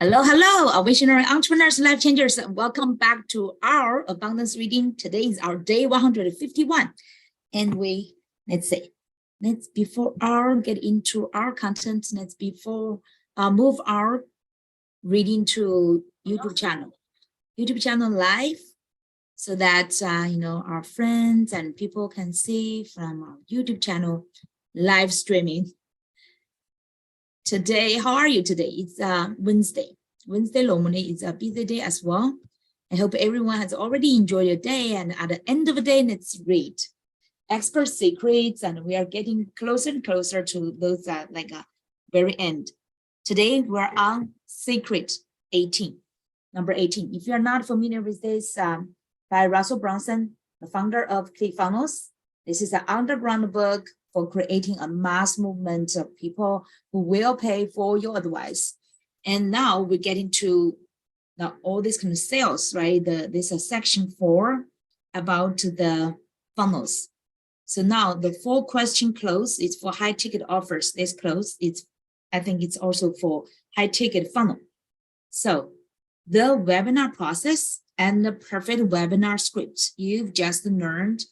Hello, our visionary entrepreneurs, life changers. Welcome back to our abundance reading. Today is our day 151. And let's before our get into our content, let's before move our reading to YouTube channel live, so that our friends and people can see from our YouTube channel live streaming. Today, how are you today? It's Wednesday. Wednesday normally is a busy day as well. I hope everyone has already enjoyed your day, and at the end of the day, let's read expert secrets, and we are getting closer and closer to those very end. Today, we're on secret 18, number 18. If you're not familiar with this, by Russell Brunson, the founder of ClickFunnels, this is an underground book for creating a mass movement of people who will pay for your advice. And now we're getting to all these kind of sales, right? This is section 4 about the funnels. So now the 4-question close is for high ticket offers. This close, I think it's also for high ticket funnel. So the webinar process and the perfect webinar script you've just learned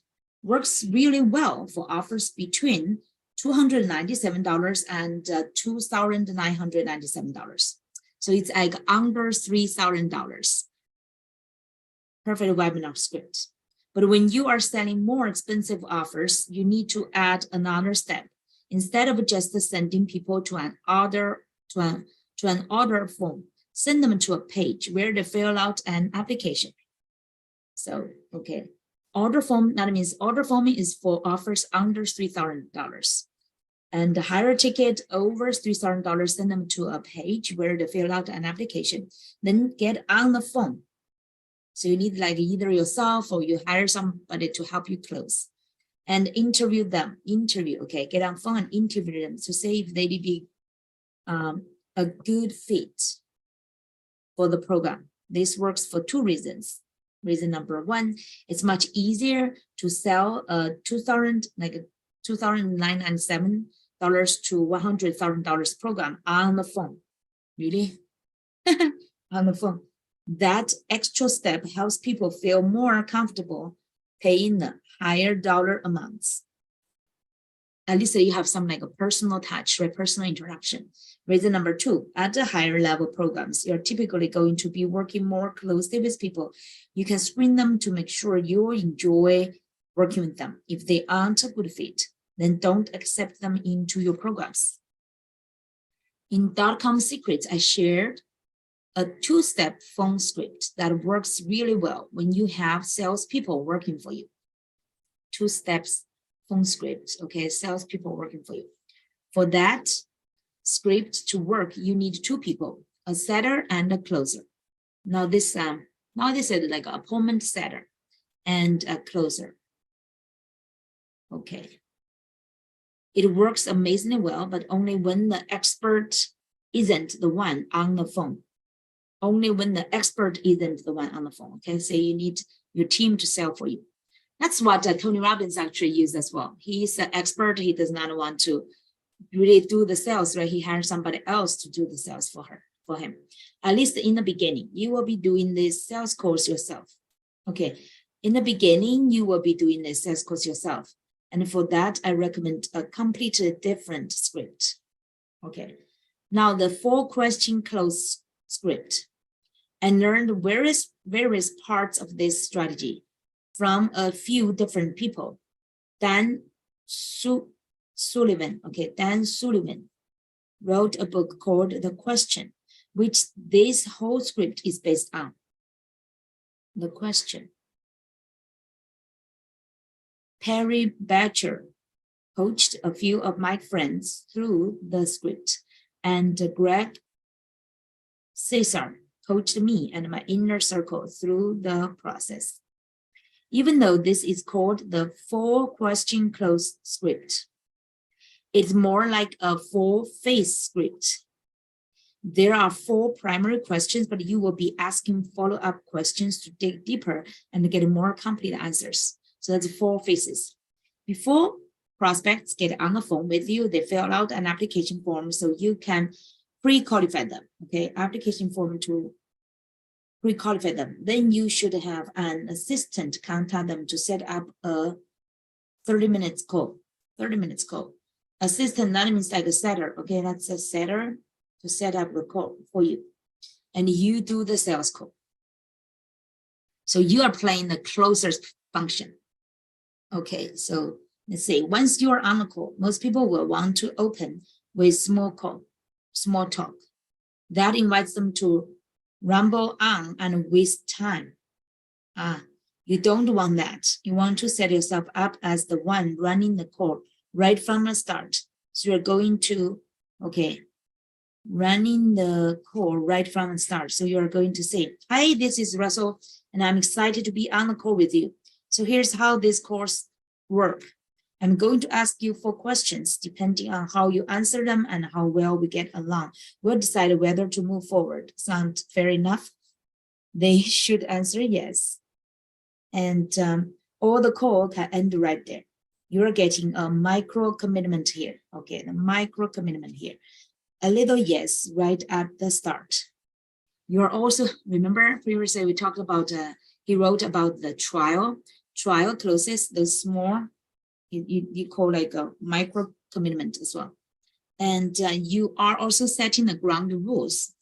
works really well for offers between $297 and $2,997. So it's like under $3,000. Perfect webinar script. But when you are selling more expensive offers, you need to add another step. Instead of just sending people to an order form, send them to a page where they fill out an application. So, okay. Order form, that means order form is for offers under $3,000. And the higher ticket over $3,000, send them to a page where they fill out an application. Then get on the phone. So you need like either yourself or you hire somebody to help you close. And interview them. Okay, get on phone and interview them to see if they'd be a good fit for the program. This works for 2 reasons. Reason number 1, it's much easier to sell a $2,997 to $100,000 program on the phone. Really? On the phone. That extra step helps people feel more comfortable paying the higher dollar amounts. At least you have some like a personal touch, right? Personal interaction. Reason number 2, at the higher level programs, you're typically going to be working more closely with people. You can screen them to make sure you enjoy working with them. If they aren't a good fit, then don't accept them into your programs. In .com Secrets, I shared a 2-step phone script that works really well when you have salespeople working for you. 2 steps phone script, okay, salespeople working for you. For that script to work, you need 2 people, a setter and a closer. Now this is like an appointment setter and a closer. Okay. It works amazingly well, but only when the expert isn't the one on the phone. Only when the expert isn't the one on the phone. Okay, so you need your team to sell for you. That's what Tony Robbins actually used as well. He's an expert. He does not want to really do the sales, right? He hired somebody else to do the sales for him. At least in the beginning, you will be doing this sales course yourself. Okay, in the beginning, you will be doing this sales course yourself. And for that, I recommend a completely different script. Okay, now the 4-question close script. I learned various parts of this strategy from a few different people. Dan Sullivan wrote a book called The Question, which this whole script is based on. The Question. Perry Batcher coached a few of my friends through the script, and Greg Cesar coached me and my inner circle through the process. Even though this is called the 4-question close script, it's more like a 4-phase script. There are 4 primary questions, but you will be asking follow-up questions to dig deeper and get more complete answers. So that's 4 phases. Before prospects get on the phone with you, they fill out an application form so you can pre-qualify them, okay? Application form to pre-qualify them. Then you should have an assistant contact them to set up a 30 minutes call, 30 minutes call. Assistant, that means like a setter, okay? That's a setter to set up the call for you. And you do the sales call. So you are playing the closest function. Okay, so let's say once you're on the call, most people will want to open with small talk. That invites them to ramble on and waste time. You don't want that. You want to set yourself up as the one running the call right from the start. So you're going to, okay, running the call right from the start. So you're going to say, hi, this is Russell, and I'm excited to be on the call with you. So here's how this course works. I'm going to ask you 4 questions. Depending on how you answer them and how well we get along, we'll decide whether to move forward. Sound fair enough? They should answer yes. And all the call can end right there. You're getting a micro commitment here. Okay, the micro commitment here. A little yes right at the start. You're also, remember previously we talked about, he wrote about the trial closes, the small, you call like a micro commitment as well. And you are also setting the ground rules.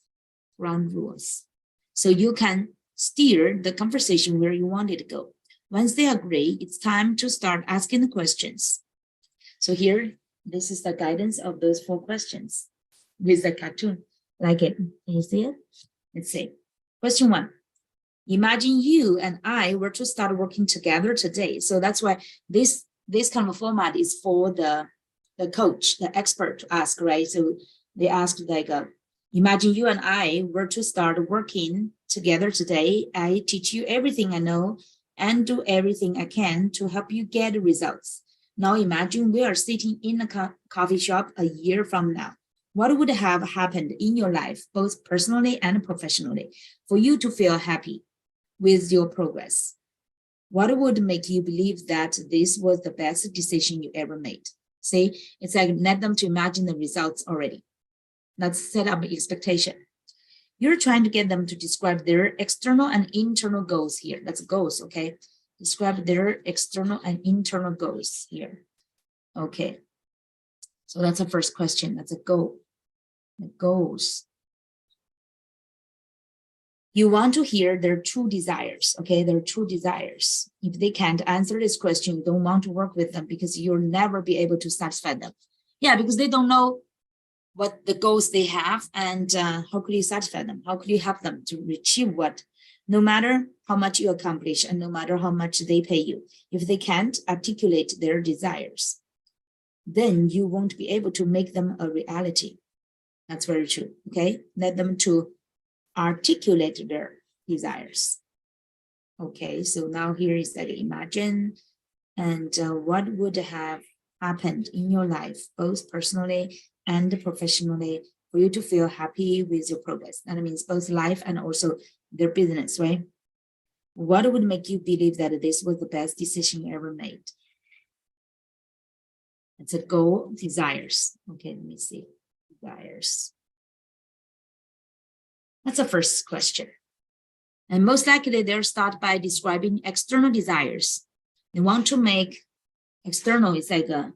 So you can steer the conversation where you want it to go. Once they agree, it's time to start asking the questions. So here, this is the guidance of those 4 questions with the cartoon. Like it, can you see it? Let's see. Question 1. Imagine you and I were to start working together today. So that's why this kind of format is for the coach, the expert to ask, right? So they asked like, imagine you and I were to start working together today. I teach you everything I know and do everything I can to help you get results. Now imagine we are sitting in a coffee shop a year from now. What would have happened in your life, both personally and professionally, for you to feel happy with your progress? What would make you believe that this was the best decision you ever made? See, it's like let them to imagine the results already. Let's set up expectation. You're trying to get them to describe their external and internal goals here. That's goals, okay? Describe their external and internal goals here. Okay. So that's the first question. That's a goal. The goals. You want to hear their true desires, okay? Their true desires. If they can't answer this question, you don't want to work with them because you'll never be able to satisfy them. Yeah, because they don't know what the goals they have and how could you satisfy them? How could you help them to achieve what? No matter how much you accomplish and no matter how much they pay you, if they can't articulate their desires, then you won't be able to make them a reality. That's very true, okay? Let them to articulate their desires. Okay, so now here is that imagine and what would have happened in your life, both personally and professionally, for you to feel happy with your progress. That means both life and also their business, right? What would make you believe that this was the best decision you ever made? It's a goal, desires. Okay, let me see. Desires. That's the first question. And most likely they'll start by describing external desires. They want to make external, it's like a,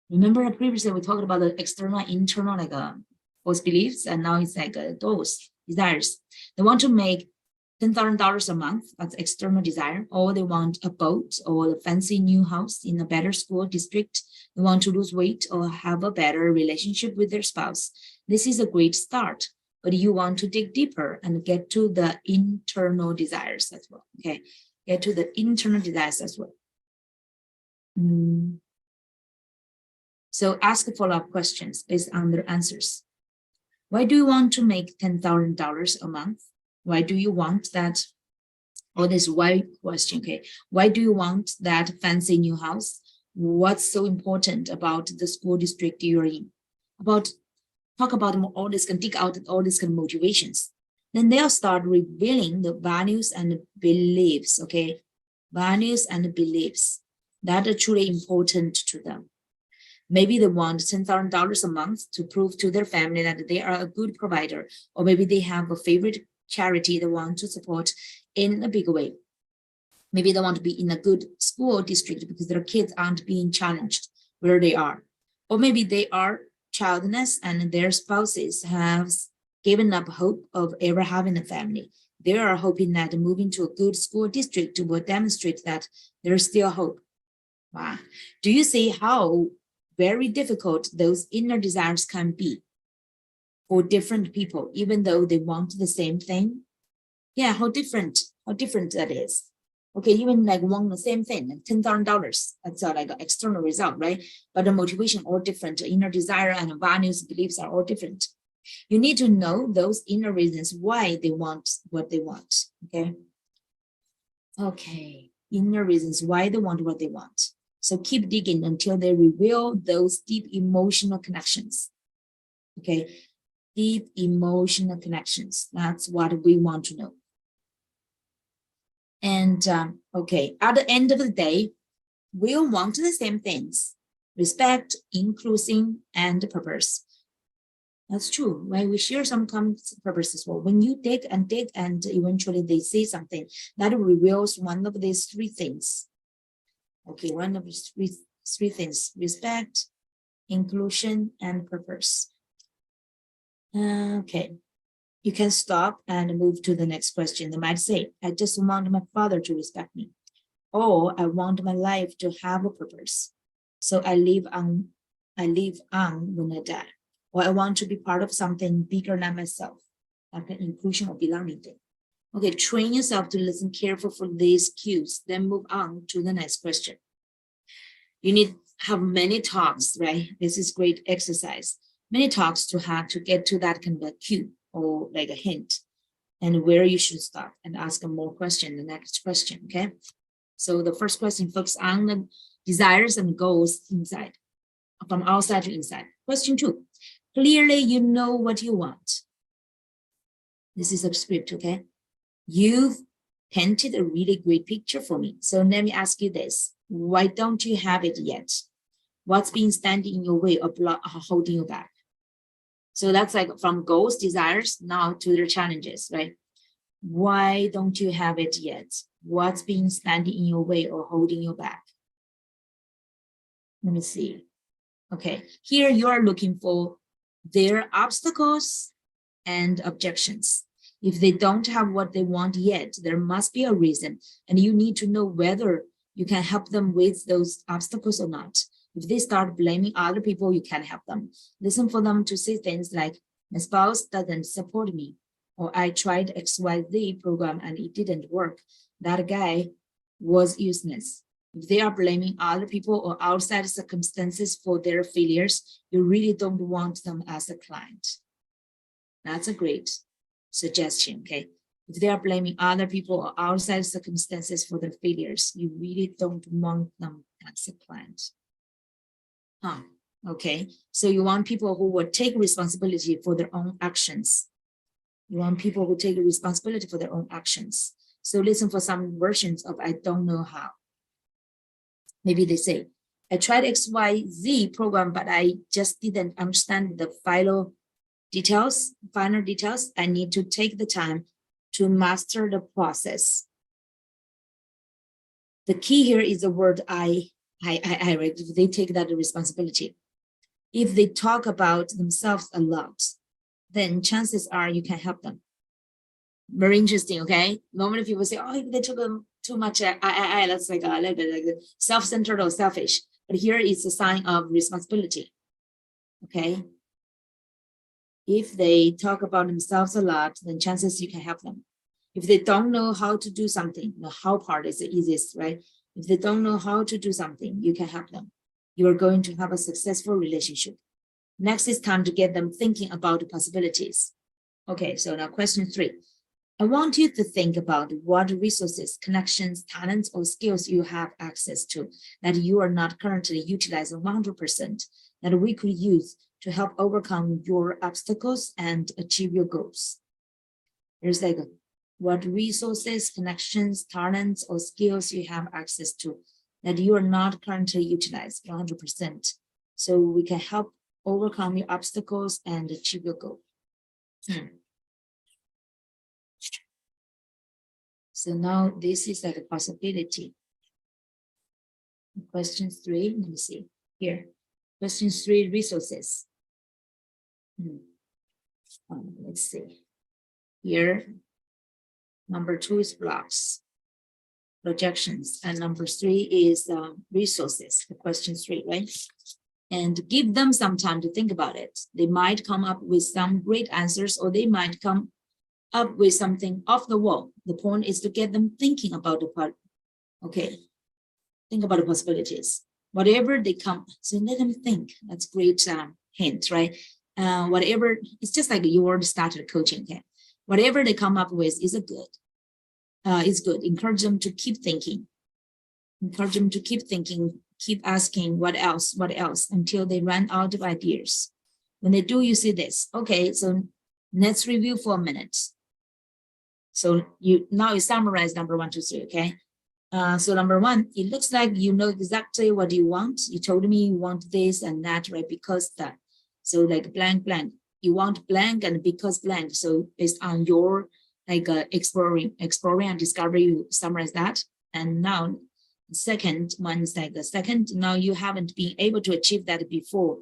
remember previously we talked about the external, internal, like false beliefs, and now it's like those desires. They want to make $10,000 a month, that's external desire, or they want a boat or a fancy new house in a better school district. They want to lose weight or have a better relationship with their spouse. This is a great start, but you want to dig deeper and get to the internal desires as well, okay? Get to the internal desires as well. So ask follow-up questions based on their answers. Why do you want to make $10,000 a month? Why do you want that? Or this why question, okay? Why do you want that fancy new house? What's so important about the school district you're in? Talk about all this, can dig out all these kind of motivations. Then they'll start revealing the values and beliefs, okay? Values and beliefs that are truly important to them. Maybe they want $10,000 a month to prove to their family that they are a good provider, or maybe they have a favorite charity they want to support in a big way. Maybe they want to be in a good school district because their kids aren't being challenged where they are. Or maybe they are childless and their spouses have given up hope of ever having a family. They are hoping that moving to a good school district will demonstrate that there's still hope. Wow. Do you see how very difficult those inner desires can be for different people, even though they want the same thing? Yeah, how different that is. Okay, even like want the same thing, like $10,000. That's like an external result, right? But the motivation all different. Inner desire and values, beliefs are all different. You need to know those inner reasons why they want what they want. Okay. Okay, inner reasons why they want what they want. So keep digging until they reveal those deep emotional connections. Okay, deep emotional connections. That's what we want to know. And okay, at the end of the day, we'll want the same things: respect, inclusion, and purpose. That's true, right? We share some common purpose as well. When you dig and eventually they say something that reveals one of these three things. Okay, one of these three things: respect, inclusion, and purpose. Okay. You can stop and move to the next question. They might say, I just want my father to respect me. Or I want my life to have a purpose. So I live on when I die. Or I want to be part of something bigger than myself, like an inclusion or belonging thing. Okay, train yourself to listen carefully for these cues, then move on to the next question. You need have many talks, right? This is great exercise. Many talks to have to get to that kind of a cue or like a hint, and where you should stop and ask a more question, the next question, okay? So the first question focuses on the desires and goals inside, from outside to inside. Question 2, clearly you know what you want. This is a script, okay? You've painted a really great picture for me. So let me ask you this. Why don't you have it yet? What's been standing in your way or holding you back? So that's like from goals, desires, now to their challenges, right? Why don't you have it yet? What's been standing in your way or holding you back? Let me see. Okay, here you are looking for their obstacles and objections. If they don't have what they want yet, there must be a reason, and you need to know whether you can help them with those obstacles or not. If they start blaming other people, you can't help them. Listen for them to say things like, my spouse doesn't support me, or I tried XYZ program and it didn't work. That guy was useless. If they are blaming other people or outside circumstances for their failures, you really don't want them as a client. That's a great suggestion, okay? If they are blaming other people or outside circumstances for their failures, you really don't want them as a client. Okay, so you want people who will take responsibility for their own actions. You want people who take responsibility for their own actions. So listen for some versions of I don't know how. Maybe they say, I tried XYZ program, but I just didn't understand the final details. I need to take the time to master the process. The key here is the word I, right? If they take that responsibility. If they talk about themselves a lot, then chances are you can help them. Very interesting, okay? Normally people say, oh, if they took too much that's like a little bit like self-centered or selfish. But here is a sign of responsibility, okay? If they talk about themselves a lot, then chances you can help them. If they don't know how to do something, the how part is the easiest, right? If they don't know how to do something, you can help them. You are going to have a successful relationship. Next is time to get them thinking about the possibilities. Okay, so now question 3. I want you to think about what resources, connections, talents, or skills you have access to that you are not currently utilizing 100% that we could use to help overcome your obstacles and achieve your goals. There's like what resources, connections, talents, or skills you have access to that you are not currently utilizing 100% so we can help overcome your obstacles and achieve your goal. So now this is like a possibility. Question 3, let me see here. Question 3, resources. Let's see. Here, number 2 is blocks, projections, and number 3 is resources, the question 3, right? And give them some time to think about it. They might come up with some great answers, or they might come up with something off the wall. The point is to get them thinking about the part. Okay, think about the possibilities. Whatever they come, so let them think. That's great hint, right? Whatever, it's just like you already started coaching. Okay, whatever they come up with is a good. It's good. Encourage them to keep thinking. Encourage them to keep thinking. Keep asking what else, until they run out of ideas. When they do, you see this. Okay, so let's review for a minute. So you summarize number 1, 2, 3. Okay. So number 1, it looks like you know exactly what you want. You told me you want this and that, right? Because that. So like blank, blank. You want blank and because blank. So based on your like exploring and discovery, you summarize that. And now second one is like the second. Now you haven't been able to achieve that before,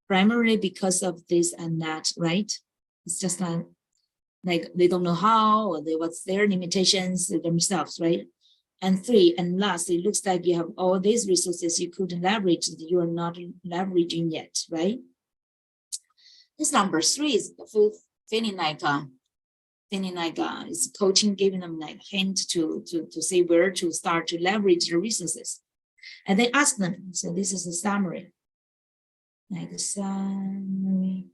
primarily because of this and that, right? It's just like they don't know how, or what's their limitations themselves, right? And 3, and last, it looks like you have all these resources you could leverage that you are not leveraging yet, right? This number 3 is feeling like it's coaching, giving them like hint to say where to start to leverage the resources. And then ask them, so this is a summary, like a summary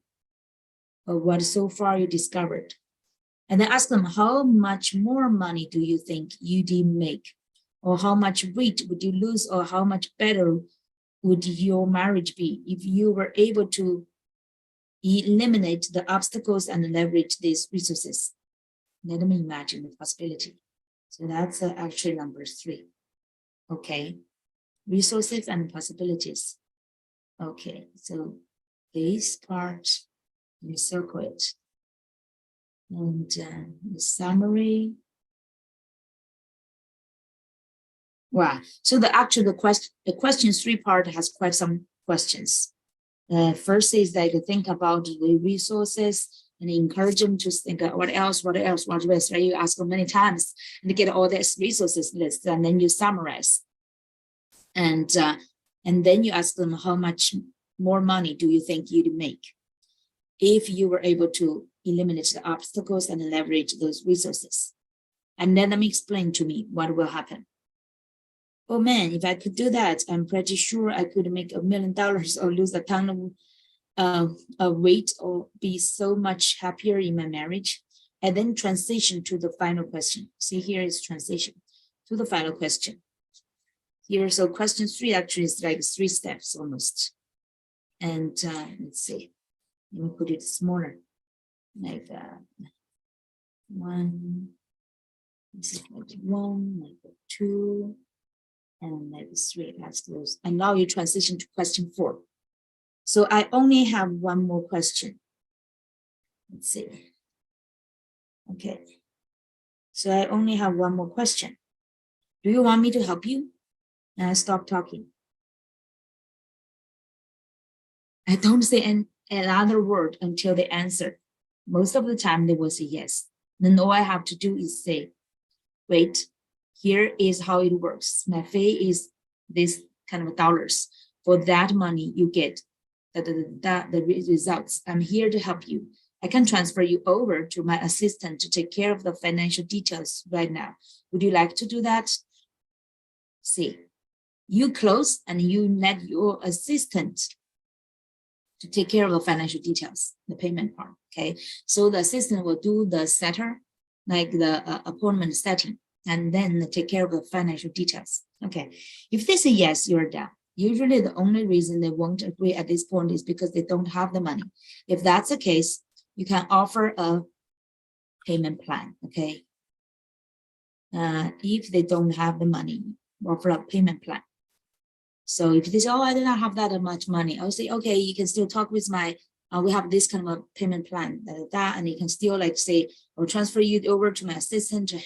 of what so far you discovered. And then ask them, how much more money do you think you did make? Or how much weight would you lose? Or how much better would your marriage be if you were able to eliminate the obstacles and leverage these resources? Let them imagine the possibility. So that's actually number 3. Okay, resources and possibilities. Okay, so this part, you circle it. And the summary. Wow. So the question 3 part has quite some questions. First is like think about the resources and encourage them to think what else, right? You ask them many times and get all these resources list, and then you summarize. And then you ask them, how much more money do you think you'd make if you were able to eliminate the obstacles and leverage those resources? And let them explain to me what will happen. Oh man, if I could do that, I'm pretty sure I could make $1 million or lose a ton of weight or be so much happier in my marriage. And then transition to the final question. See, here is transition to the final question. Here, so question 3 actually is like 3 steps almost. And let's see, let me put it smaller, like 1, this is like 1, like 2, and like 3, that's those. And now you transition to question 4. So I only have one more question. Let's see. Okay. So I only have one more question. Do you want me to help you? And I stop talking. I don't say another word until they answer. Most of the time they will say yes. Then all I have to do is say, wait, here is how it works. My fee is this kind of dollars. For that money, you get the results. I'm here to help you. I can transfer you over to my assistant to take care of the financial details right now. Would you like to do that? See, you close and you let your assistant to take care of the financial details, the payment part, okay? So the assistant will do the setter, like the appointment setting, and then take care of the financial details, okay? If they say yes, you're done. Usually the only reason they won't agree at this point is because they don't have the money. If that's the case, you can offer a payment plan, okay? If they don't have the money, offer a payment plan. So if they say, oh, I do not have that much money, I'll say, okay, you can still talk with my, we have this kind of a payment plan, and you can still like say, I'll transfer you over to my assistant to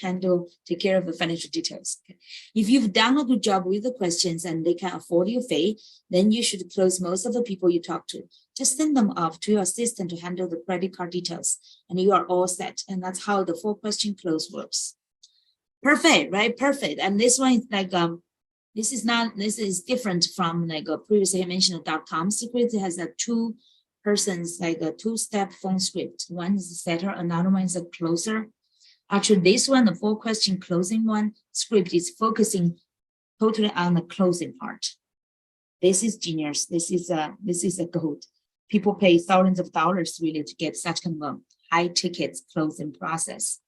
take care of the financial details. Okay. If you've done a good job with the questions and they can afford your fee, then you should close most of the people you talk to. Just send them off to your assistant to handle the credit card details, and you are all set. And that's how the 4-question close works. Perfect, right? Perfect. And this one is like, this is different from like a previously I mentioned .com secret. It has a 2 persons, like a 2-step phone script. One is a setter, another one is a closer. Actually, this one, the 4-question closing one script is focusing totally on the closing part. This is genius. This is a gold. People pay thousands of dollars really to get such kind of a high tickets closing process.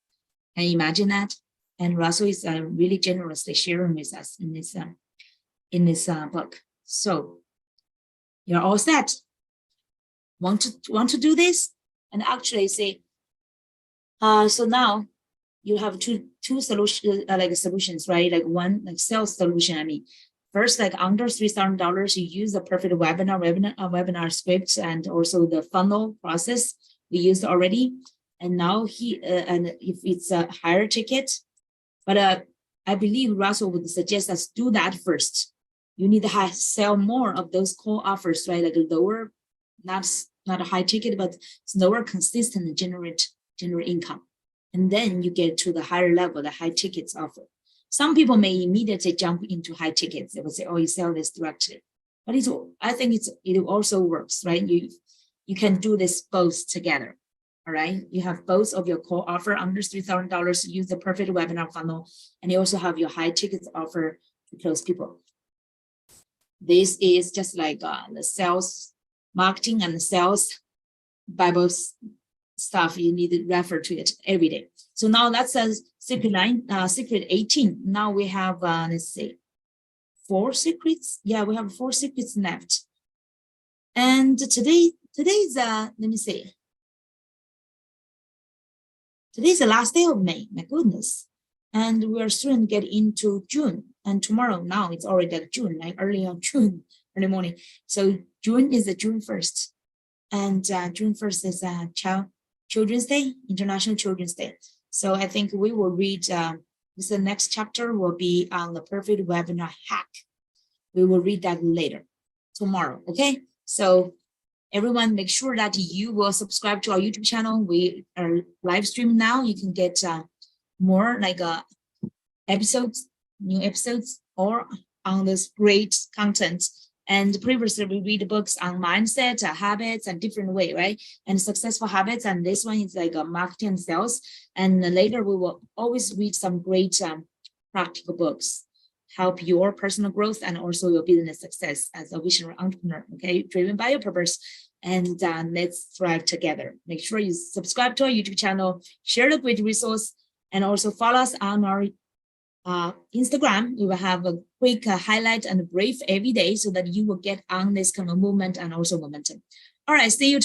Can you imagine that? And Russell is really generously sharing with us in this book. So you're all set. Want to do this? And actually say, so now you have two solutions, like solutions, right? Like one like sales solution. I mean, first, like under $3,000, you use the perfect webinar script and also the funnel process we used already. And now and if it's a higher ticket, but I believe Russell would suggest us do that first. You need to sell more of those core offers, right? Like lower, not a high ticket, but lower, consistent, generate income. And then you get to the higher level, the high tickets offer. Some people may immediately jump into high tickets. They will say, oh, you sell this directly. But I think it also works, right? You can do this both together. All right, you have both of your core offer under $3,000, use the perfect webinar funnel, and you also have your high tickets offer to close people. This is just like the sales marketing and the sales Bible stuff. You need to refer to it every day. So now that's a secret 18. Now we have, let's see, 4 secrets. Yeah, we have 4 secrets left. And today's, let me see. Today's the last day of May, my goodness. And we're soon get into June. And tomorrow, now it's already like June, like early morning. So June is the June 1st. And June 1st is Children's Day, International Children's Day. So I think we will read, the next chapter will be on the perfect webinar hack. We will read that later, tomorrow, okay? So everyone, make sure that you will subscribe to our YouTube channel. We are live streaming now. You can get more like new episodes, or on this great content. And previously, we read books on mindset, habits, and different way, right? And successful habits. And this one is like marketing and sales. And later, we will always read some great practical books, help your personal growth and also your business success as a visionary entrepreneur, okay? Driven by your purpose. And let's thrive together. Make sure you subscribe to our YouTube channel, share the great resource, and also follow us on our Instagram. We will have a quick highlight and brief every day so that you will get on this kind of movement and also momentum. All right, see you